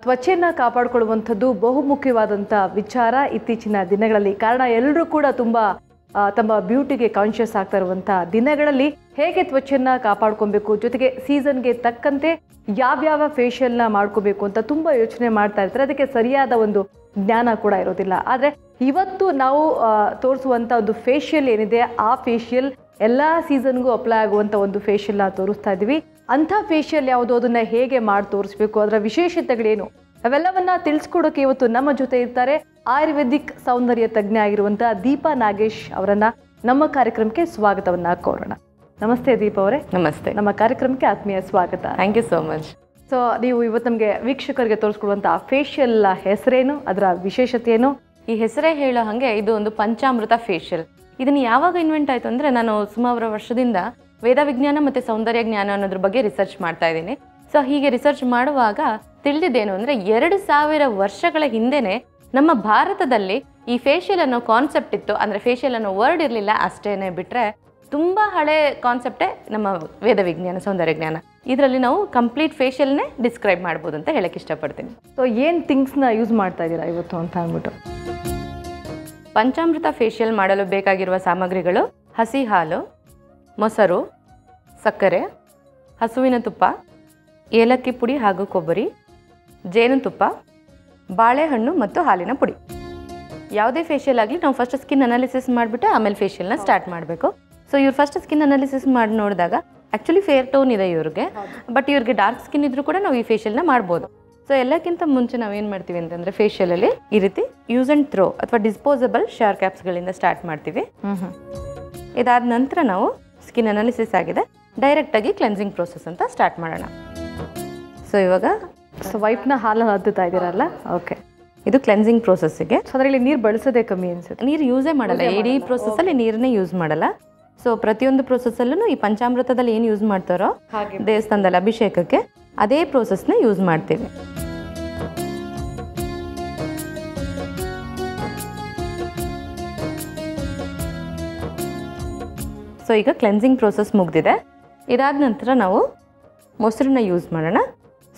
ತ್ವಚೆಯನ್ನು ಕಾಪಾಡಿಕೊಳ್ಳುವಂಥದ್ದು ಬಹುಮುಖ್ಯವಾದಂಥ ವಿಚಾರ ಇತ್ತೀಚಿನ ದಿನಗಳಲ್ಲಿ. ಕಾರಣ ಎಲ್ಲರೂ ಕೂಡ ತುಂಬ ತಮ್ಮ ಬ್ಯೂಟಿಗೆ ಕಾನ್ಷಿಯಸ್ ಆಗ್ತಾ ಇರುವಂಥ ದಿನಗಳಲ್ಲಿ ಹೇಗೆ ತ್ವಚೆಯನ್ನು ಕಾಪಾಡ್ಕೊಬೇಕು, ಜೊತೆಗೆ ಸೀಸನ್ಗೆ ತಕ್ಕಂತೆ ಯಾವ್ಯಾವ ಫೇಶಿಯಲ್ನ ಮಾಡ್ಕೋಬೇಕು ಅಂತ ತುಂಬ ಯೋಚನೆ ಮಾಡ್ತಾ ಇರ್ತಾರೆ. ಅದಕ್ಕೆ ಸರಿಯಾದ ಒಂದು ಜ್ಞಾನ ಕೂಡ ಇರೋದಿಲ್ಲ. ಆದರೆ ಇವತ್ತು ನಾವು ತೋರಿಸುವಂಥ ಒಂದು ಫೇಶಿಯಲ್ ಏನಿದೆ, ಆ ಫೇಶಿಯಲ್ ಎಲ್ಲ ಸೀಸನ್ಗೂ ಅಪ್ಲೈ ಆಗುವಂಥ ಒಂದು ಫೇಶಿಯಲ್ನ ತೋರಿಸ್ತಾ ಇದ್ದೀವಿ. ಅಂಥ ಫೇಶಿಯಲ್ ಯಾವುದು, ಅದನ್ನು ಹೇಗೆ ಮಾಡಿ ತೋರಿಸ್ಬೇಕು, ಅದರ ವಿಶೇಷತೆಗಳೇನು, ಅವೆಲ್ಲವನ್ನ ತಿಳಿಸ್ಕೊಡೋಕೆ ಇವತ್ತು ನಮ್ಮ ಜೊತೆ ಇರ್ತಾರೆ ಆಯುರ್ವೇದಿಕ್ ಸೌಂದರ್ಯ ತಜ್ಞ ಆಗಿರುವಂಥ ದೀಪಾ ನಾಗೇಶ್ ಅವರನ್ನ ನಮ್ಮ ಕಾರ್ಯಕ್ರಮಕ್ಕೆ ಸ್ವಾಗತವನ್ನ ಕೋರೋಣ. ನಮಸ್ತೆ ದೀಪಾ ಅವರೇ. ನಮಸ್ತೆ. ನಮ್ಮ ಕಾರ್ಯಕ್ರಮಕ್ಕೆ ಆತ್ಮೀಯ ಸ್ವಾಗತ. Thank you so much. So ನೀವು ಇವತ್ತು ನಮಗೆ ವೀಕ್ಷಕರಿಗೆ ತೋರಿಸ್ಕೊಡುವಂಥ ಫೇಶಿಯಲ್ ಹೆಸರೇನು, ಅದರ ವಿಶೇಷತೆ ಏನು? ಈ ಹೆಸರೇ ಹೇಳೋ ಹಾಗೆ ಇದು ಒಂದು ಪಂಚಾಮೃತ ಫೇಶಿಯಲ್. ಇದನ್ನು ಯಾವಾಗ ಇನ್ವೆಂಟ್ ಆಯಿತು ಅಂದರೆ, ನಾನು ಸುಮಾರು ವರ್ಷದಿಂದ ವೇದ ವಿಜ್ಞಾನ ಮತ್ತು ಸೌಂದರ್ಯ ಜ್ಞಾನ ಅನ್ನೋದ್ರ ಬಗ್ಗೆ ರಿಸರ್ಚ್ ಮಾಡ್ತಾ ಇದ್ದೀನಿ. ಸೊ ಹೀಗೆ ರಿಸರ್ಚ್ ಮಾಡುವಾಗ ತಿಳಿದಿದ್ದೇನು ಅಂದರೆ, 2000 ವರ್ಷಗಳ ಹಿಂದೆನೇ ನಮ್ಮ ಭಾರತದಲ್ಲಿ ಈ ಫೇಶಿಯಲ್ ಅನ್ನೋ ಕಾನ್ಸೆಪ್ಟ್ ಇತ್ತು. ಅಂದರೆ ಫೇಶಿಯಲ್ ಅನ್ನೋ ವರ್ಡ್ ಇರಲಿಲ್ಲ ಅಷ್ಟೇನೆ, ಬಿಟ್ಟರೆ ತುಂಬ ಹಳೆ ಕಾನ್ಸೆಪ್ಟೇ ನಮ್ಮ ವೇದ ವಿಜ್ಞಾನ ಸೌಂದರ್ಯ ಜ್ಞಾನ. ಇದರಲ್ಲಿ ನಾವು ಕಂಪ್ಲೀಟ್ ಫೇಶಿಯಲ್ನೇ ಡಿಸ್ಕ್ರೈಬ್ ಮಾಡ್ಬೋದು ಅಂತ ಹೇಳಕ್ಕೆ ಇಷ್ಟಪಡ್ತೀನಿ. ಸೊ ಏನು ಥಿಂಗ್ಸ್ನ ಯೂಸ್ ಮಾಡ್ತಾ ಇದ್ದೀರಾ ಇವತ್ತು ಅಂತ ಅಂದ್ಬಿಟ್ಟು? ಪಂಚಾಮೃತ ಫೇಶಿಯಲ್ ಮಾಡಲು ಬೇಕಾಗಿರುವ ಸಾಮಗ್ರಿಗಳು: ಹಸಿ ಹಾಲು, ಮೊಸರು, ಸಕ್ಕರೆ, ಹಸುವಿನ ತುಪ್ಪ, ಏಲಕ್ಕಿ ಪುಡಿ ಹಾಗೂ ಕೊಬ್ಬರಿ, ಜೇನುತುಪ್ಪ, ಬಾಳೆಹಣ್ಣು ಮತ್ತು ಹಾಲಿನ ಪುಡಿ. ಯಾವುದೇ ಫೇಶಿಯಲ್ ಆಗಲಿ ನಾವು ಫಸ್ಟ್ ಸ್ಕಿನ್ ಅನಾಲಿಸಿಸ್ ಮಾಡಿಬಿಟ್ಟು ಆಮೇಲೆ ಫೇಶಿಯಲ್ನ ಸ್ಟಾರ್ಟ್ ಮಾಡಬೇಕು. ಸೊ ಇವ್ರು ಫಸ್ಟ್ ಸ್ಕಿನ್ ಅನಾಲಿಸಿಸ್ ಮಾಡಿ ನೋಡಿದಾಗ ಆ್ಯಕ್ಚುಲಿ ಫೇರ್ ಟೋನ್ ಇದೆ ಇವ್ರಿಗೆ, ಬಟ್ ಇವ್ರಿಗೆ ಡಾರ್ಕ್ ಸ್ಕಿನ್ ಇದ್ರೂ ಕೂಡ ನಾವು ಈ ಫೇಶಿಯಲ್ನ ಮಾಡ್ಬೋದು. ಸೊ ಎಲ್ಲಕ್ಕಿಂತ ಮುಂಚೆ ನಾವೇನು ಮಾಡ್ತೀವಿ ಅಂತಂದರೆ, ಫೇಶಿಯಲಲ್ಲಿ ಈ ರೀತಿ ಯೂಸ್ ಆ್ಯಂಡ್ ಥ್ರೋ ಅಥವಾ ಡಿಸ್ಪೋಸಬಲ್ ಶವರ್ ಕ್ಯಾಪ್ಸ್ಗಳಿಂದ ಸ್ಟಾರ್ಟ್ ಮಾಡ್ತೀವಿ. ಇದಾದ ನಂತರ ನಾವು ಸ್ಕಿನ್ ಅನಾಲಿಸಿಸ್ ಆಗಿದೆ, ಡೈರೆಕ್ಟಾಗಿ ಕ್ಲೆನ್ಸಿಂಗ್ ಪ್ರೋಸೆಸ್ ಅಂತ ಸ್ಟಾರ್ಟ್ ಮಾಡೋಣ. ಸೊ ಇವಾಗ ವೈಪ್ನ ಹಾಲನ್ನು ಹದ್ದುತ್ತಾ ಇದ್ದೀರಲ್ಲ? ಓಕೆ. ಇದು ಕ್ಲೆನ್ಸಿಂಗ್ ಪ್ರೋಸೆಸ್ಸಿಗೆ. ಸೊ ಅದರಲ್ಲಿ ನೀರು ಬಳಸೋದೇ ಕಮ್ಮಿ ಅನ್ಸುತ್ತೆ. ನೀರು ಯೂಸೇ ಮಾಡಲ್ಲ, ಇಡೀ ಪ್ರೋಸೆಸ್ಸಲ್ಲಿ ನೀರನ್ನೇ ಯೂಸ್ ಮಾಡಲ್ಲ. ಸೊ ಪ್ರತಿಯೊಂದು ಪ್ರೋಸೆಸ್ಸಲ್ಲೂ ಈ ಪಂಚಾಮೃತದಲ್ಲಿ ಏನು ಯೂಸ್ ಮಾಡ್ತಾರೋ ದೇವಸ್ಥಾನದಲ್ಲಿ ಅಭಿಷೇಕಕ್ಕೆ, ಅದೇ ಪ್ರೋಸೆಸ್ನ ಯೂಸ್ ಮಾಡ್ತೀವಿ. ಸೊ ಈಗ ಕ್ಲೆನ್ಸಿಂಗ್ ಪ್ರೋಸೆಸ್ ಮುಗಿದಿದೆ. ಇದಾದ ನಂತರ ನಾವು ಮೊಸರನ್ನ ಯೂಸ್ ಮಾಡೋಣ.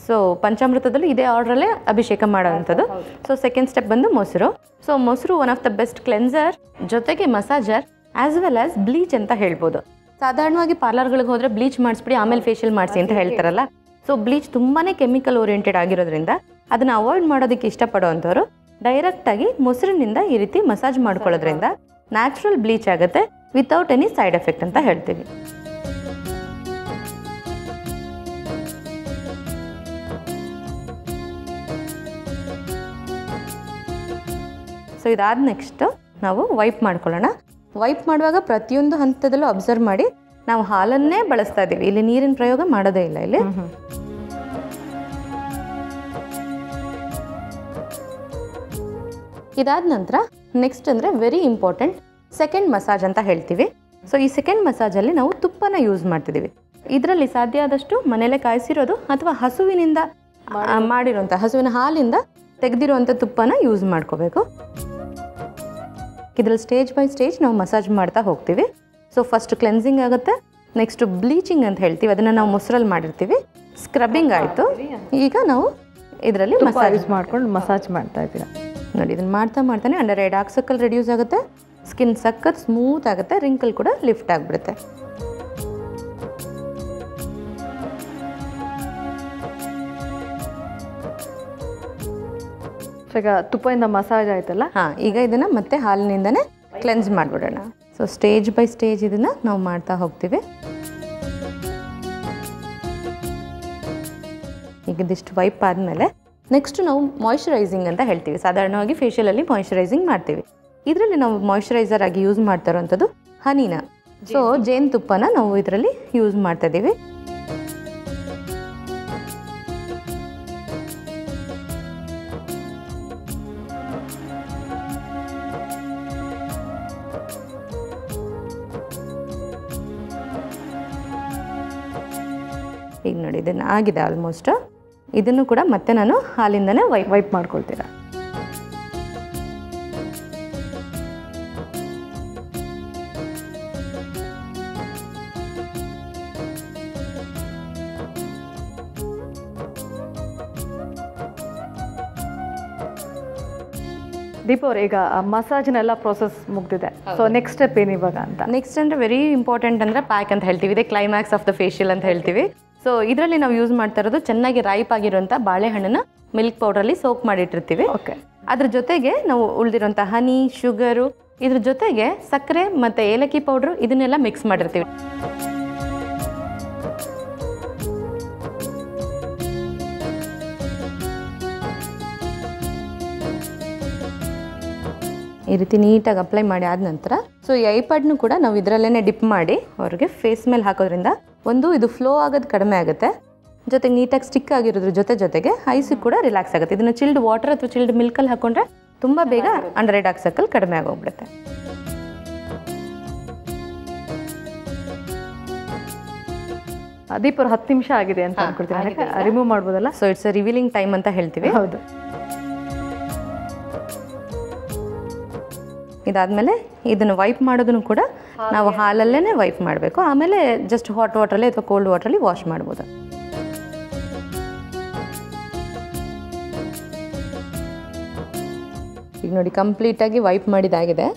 ಸೊ ಪಂಚಾಮೃತದಲ್ಲಿ ಇದೇ ಆರ್ಡ್ರಲ್ಲೇ ಅಭಿಷೇಕ ಮಾಡೋವಂಥದ್ದು. ಸೊ ಸೆಕೆಂಡ್ ಸ್ಟೆಪ್ ಬಂದು ಮೊಸರು. ಸೊ ಮೊಸರು one of the best cleanser, ಜೊತೆಗೆ massager, as well as bleach ಅಂತ ಹೇಳ್ಬೋದು. ಸಾಧಾರಣವಾಗಿ ಪಾರ್ಲರ್ಗಳಿಗೆ ಹೋದರೆ ಬ್ಲೀಚ್ ಮಾಡಿಸ್ಬಿಡಿ ಆಮೇಲೆ ಫೇಶಿಯಲ್ ಮಾಡಿಸಿ ಅಂತ ಹೇಳ್ತಾರಲ್ಲ. ಸೊ ಬ್ಲೀಚ್ ತುಂಬಾ ಕೆಮಿಕಲ್ ಓರಿಯೆಂಟೆಡ್ ಆಗಿರೋದ್ರಿಂದ ಅದನ್ನು ಅವಾಯ್ಡ್ ಮಾಡೋದಕ್ಕೆ ಇಷ್ಟಪಡೋವಂಥವ್ರು ಡೈರೆಕ್ಟಾಗಿ ಮೊಸರಿನಿಂದ ಈ ರೀತಿ ಮಸಾಜ್ ಮಾಡ್ಕೊಳ್ಳೋದ್ರಿಂದ ನ್ಯಾಚುರಲ್ ಬ್ಲೀಚ್ ಆಗುತ್ತೆ ವಿತೌಟ್ ಎನಿ ಸೈಡ್ ಎಫೆಕ್ಟ್ ಅಂತ ಹೇಳ್ತೀವಿ. ಸೊ ಇದಾದ ನೆಕ್ಸ್ಟ್ ನಾವು ವೈಪ್ ಮಾಡ್ಕೊಳ್ಳೋಣ. ವೈಪ್ ಮಾಡುವಾಗ ಪ್ರತಿಯೊಂದು ಹಂತದಲ್ಲೂ ಅಬ್ಸರ್ವ್ ಮಾಡಿ, ನಾವು ಹಾಲನ್ನೇ ಬಳಸ್ತಾ ಇದ್ದೀವಿ, ಇಲ್ಲಿ ನೀರಿನ ಪ್ರಯೋಗ ಮಾಡೋದೇ ಇಲ್ಲ ಇಲ್ಲಿ. ಇದಾದ ನಂತರ ನೆಕ್ಸ್ಟ್ ಅಂದರೆ ವೆರಿ ಇಂಪಾರ್ಟೆಂಟ್ ಸೆಕೆಂಡ್ ಮಸಾಜ್ ಅಂತ ಹೇಳ್ತೀವಿ. ಸೊ ಈ ಸೆಕೆಂಡ್ ಮಸಾಜಲ್ಲಿ ನಾವು ತುಪ್ಪನ ಯೂಸ್ ಮಾಡ್ತಿದ್ದೀವಿ. ಇದರಲ್ಲಿ ಸಾಧ್ಯ ಆದಷ್ಟು ಮನೇಲೆ ಕಾಯಿಸಿರೋದು ಅಥವಾ ಹಸುವಿನಿಂದ ಮಾಡಿರೋಂಥ ಹಸುವಿನ ಹಾಲಿಂದ ತೆಗೆದಿರುವಂಥ ತುಪ್ಪನ ಯೂಸ್ ಮಾಡ್ಕೋಬೇಕು. ಇದರಲ್ಲಿ ಸ್ಟೇಜ್ ಬೈ ಸ್ಟೇಜ್ ನಾವು ಮಸಾಜ್ ಮಾಡ್ತಾ ಹೋಗ್ತೀವಿ. ಸೊ ಫಸ್ಟ್ ಕ್ಲೆನ್ಸಿಂಗ್ ಆಗುತ್ತೆ, ನೆಕ್ಸ್ಟ್ ಬ್ಲೀಚಿಂಗ್ ಅಂತ ಹೇಳ್ತೀವಿ, ಅದನ್ನು ನಾವು ಮೊಸರಲ್ಲಿ ಮಾಡಿರ್ತೀವಿ. ಸ್ಕ್ರಬ್ಬಿಂಗ್ ಆಯಿತು, ಈಗ ನಾವು ಇದರಲ್ಲಿ ಮಸಾಜ್ ಮಾಡ್ಕೊಂಡು ಮಸಾಜ್ ಮಾಡ್ತಾ ಇದ್ದೀರಾ ನೋಡಿ. ಇದನ್ನು ಮಾಡ್ತಾ ಮಾಡ್ತಾನೆ under eye dark circle reduce ಆಗುತ್ತೆ, ಸ್ಕಿನ್ ಸಖತ್ ಸ್ಮೂತ್ ಆಗುತ್ತೆ, ರಿಂಕಲ್ ಕೂಡ ಲಿಫ್ಟ್ ಆಗಿಬಿಡುತ್ತೆ. ಈಗ ತುಪ್ಪದಿಂದ ಮಸಾಜ್ ಆಯ್ತಲ್ಲ, ಈಗ ಇದನ್ನು ಮತ್ತೆ ಹಾಲಿನಿಂದನೇ ಕ್ಲೆನ್ಸ್ ಮಾಡಿಬಿಡೋಣ. ಸೊ ಸ್ಟೇಜ್ ಬೈ ಸ್ಟೇಜ್ ಇದನ್ನು ನಾವು ಮಾಡ್ತಾ ಹೋಗ್ತೀವಿ. ಈಗ ಇದಿಷ್ಟು ವೈಪ್ ಆದಮೇಲೆ ನೆಕ್ಸ್ಟ್ ನಾವು ಮಾಯ್ಶ್ಚರೈಸಿಂಗ್ ಅಂತ ಹೇಳ್ತೀವಿ. ಸಾಧಾರಣವಾಗಿ ಫೇಶಿಯಲಲ್ಲಿ ಮಾಯ್ಶ್ಚರೈಸಿಂಗ್ ಮಾಡ್ತೀವಿ. ಇದರಲ್ಲಿ ನಾವು ಮಾಯ್ಶ್ಚರೈಸರ್ ಆಗಿ ಯೂಸ್ ಮಾಡ್ತಾ ಇರೋವಂಥದ್ದು ಹನಿನ. ಸೊ ಜೇನುತುಪ್ಪನ ನಾವು ಇದರಲ್ಲಿ ಯೂಸ್ ಮಾಡ್ತಾ ಇದ್ದೀವಿ. ಈಗ ನೋಡಿ ಇದನ್ನು ಆಗಿದೆ ಆಲ್ಮೋಸ್ಟ್. ಇದನ್ನು ಕೂಡ ಮತ್ತೆ ನಾನು ಹಾಲಿಂದನೇ ವೈಪ್ ಮಾಡ್ಕೊಳ್ತೀರಾ. ದೀಪ ಅವ್ರೆ, ಈಗ ಮಸಾಜ್ನೆಲ್ಲ ಪ್ರೋಸೆಸ್ ಮುಗ್ದಿದೆ, ಸೊ ನೆಕ್ಸ್ಟ್ ಸ್ಟೆಪ್ ಏನು ಇವಾಗ ಅಂತ? ನೆಕ್ಸ್ಟ್ ಅಂದರೆ ವೆರಿ ಇಂಪಾರ್ಟೆಂಟ್ ಅಂದರೆ ಪ್ಯಾಕ್ ಅಂತ ಹೇಳ್ತೀವಿ, ಇದೇ ಕ್ಲೈಮ್ಯಾಕ್ಸ್ ಆಫ್ ದ ಫೇಶಿಯಲ್ ಅಂತ ಹೇಳ್ತೀವಿ. ಸೊ ಇದರಲ್ಲಿ ನಾವು ಯೂಸ್ ಮಾಡ್ತಾ ಇರೋದು ಚೆನ್ನಾಗಿ ರೈಪ್ ಆಗಿರುವಂಥ ಬಾಳೆಹಣ್ಣನ್ನು ಮಿಲ್ಕ್ ಪೌಡ್ರಲ್ಲಿ ಸೋಕ್ ಮಾಡಿಟ್ಟಿರ್ತೀವಿ. ಓಕೆ. ಅದ್ರ ಜೊತೆಗೆ ನಾವು ಉಳಿದಿರೋಂಥ ಹನಿ, ಶುಗರು, ಇದ್ರ ಜೊತೆಗೆ ಸಕ್ಕರೆ ಮತ್ತು ಏಲಕ್ಕಿ ಪೌಡ್ರು ಇದನ್ನೆಲ್ಲ ಮಿಕ್ಸ್ ಮಾಡಿರ್ತೀವಿ. ಈ ರೀತಿ ನೀಟಾಗಿ ಅಪ್ಲೈ ಮಾಡಿ ಆದ ನಂತರ ಸೊ ಈ ಐಪ್ಯಾಡ್ನು ಕೂಡ ನಾವು ಇದರಲ್ಲೇ ಡಿಪ್ ಮಾಡಿ ಅವ್ರಿಗೆ ಫೇಸ್ ಮೇಲೆ ಹಾಕೋದ್ರಿಂದ ಒಂದು ಇದು ಫ್ಲೋ ಆಗೋದು ಕಡಿಮೆ ಆಗುತ್ತೆ, ಜೊತೆಗೆ ನೀಟಾಗಿ ಸ್ಟಿಕ್ ಆಗಿರೋದ್ರ ಜೊತೆಗೆ ಐಸಿಗೆ ಕೂಡ ರಿಲ್ಯಾಕ್ಸ್ ಆಗುತ್ತೆ. ಇದನ್ನು ಚಿಲ್ಡ್ ವಾಟರ್ ಅಥವಾ ಚಿಲ್ಡ್ ಮಿಲ್ಕಲ್ಲಿ ಹಾಕೊಂಡ್ರೆ ತುಂಬ ಬೇಗ ಅಂಡರ್ ಐ ಡಾರ್ಕ್ ಸರ್ಕಲ್ ಕಡಿಮೆ ಆಗೋಗ್ಬಿಡುತ್ತೆ. ದೀಪ ಅವ್ರು 10 ನಿಮಿಷ ಆಗಿದೆ ಅಂತ ಅನ್ಕೊಳ್ತೀನಿ, ರಿಮೂವ್ ಮಾಡ್ಬೋದಲ್ಲ? ಸೊ ಇಟ್ಸ್ ರಿವೀಲಿಂಗ್ ಟೈಮ್ ಅಂತ ಹೇಳ್ತೀವಿ. ಹೌದು. ಇದಾದಮೇಲೆ ಇದನ್ನು ವೈಪ್ ಮಾಡೋದನ್ನು ಕೂಡ ನಾವು ಹಾಲಲ್ಲೇ ವೈಪ್ ಮಾಡಬೇಕು, ಆಮೇಲೆ ಜಸ್ಟ್ ಹಾಟ್ ವಾಟ್ರಲ್ಲಿ ಅಥವಾ ಕೋಲ್ಡ್ ವಾಟ್ರಲ್ಲಿ ವಾಶ್ ಮಾಡ್ಬೋದು. ಈಗ ನೋಡಿ ಕಂಪ್ಲೀಟಾಗಿ ವೈಪ್ ಮಾಡಿದಾಗಿದೆ.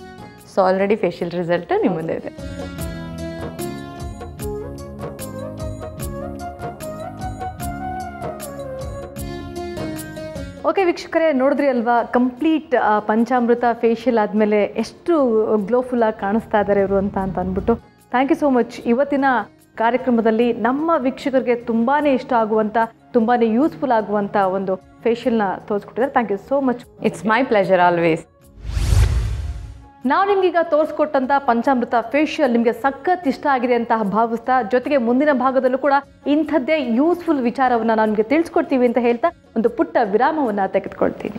ಸೊ ಆಲ್ರೆಡಿ ಫೇಶಿಯಲ್ ರಿಸಲ್ಟ್ ನಿಮ್ಮ ಮುಂದೆ ಇದೆ. ಓಕೆ ವೀಕ್ಷಕರೇ, ನೋಡಿದ್ರಿ ಅಲ್ವಾ ಕಂಪ್ಲೀಟ್ ಪಂಚಾಮೃತ ಫೇಶಿಯಲ್ ಆದಮೇಲೆ ಎಷ್ಟು ಗ್ಲೋಫುಲ್ ಆಗಿ ಕಾಣಿಸ್ತಾ ಇದ್ದಾರೆ ಇವರು ಅಂತ ಅಂದ್ಬಿಟ್ಟು. Thank you so much. ಇವತ್ತಿನ ಕಾರ್ಯಕ್ರಮದಲ್ಲಿ ನಮ್ಮ ವೀಕ್ಷಕರಿಗೆ ತುಂಬಾ ಇಷ್ಟ ಆಗುವಂಥ, ತುಂಬಾ ಯೂಸ್ಫುಲ್ ಆಗುವಂಥ ಒಂದು ಫೇಶಿಯಲ್ನ ತೋರಿಸ್ಕೊಟ್ಟಿದ್ದಾರೆ. Thank you so much. It's my pleasure always. ನಾವು ನಿಮ್ಗೀಗ ತೋರಿಸ್ಕೊಟ್ಟಂಥ ಪಂಚಾಮೃತ ಫೇಶಿಯಲ್ ನಿಮಗೆ ಸಖತ್ ಇಷ್ಟ ಆಗಿದೆ ಅಂತ ಭಾವಿಸ್ತಾ, ಜೊತೆಗೆ ಮುಂದಿನ ಭಾಗದಲ್ಲೂ ಕೂಡ ಇಂಥದ್ದೇ ಯೂಸ್ಫುಲ್ ವಿಚಾರವನ್ನು ನಾವು ನಿಮಗೆ ತಿಳಿಸ್ಕೊಡ್ತೀವಿ ಅಂತ ಹೇಳ್ತಾ ಒಂದು ಪುಟ್ಟ ವಿರಾಮವನ್ನು ತೆಗೆದುಕೊಳ್ತೀನಿ.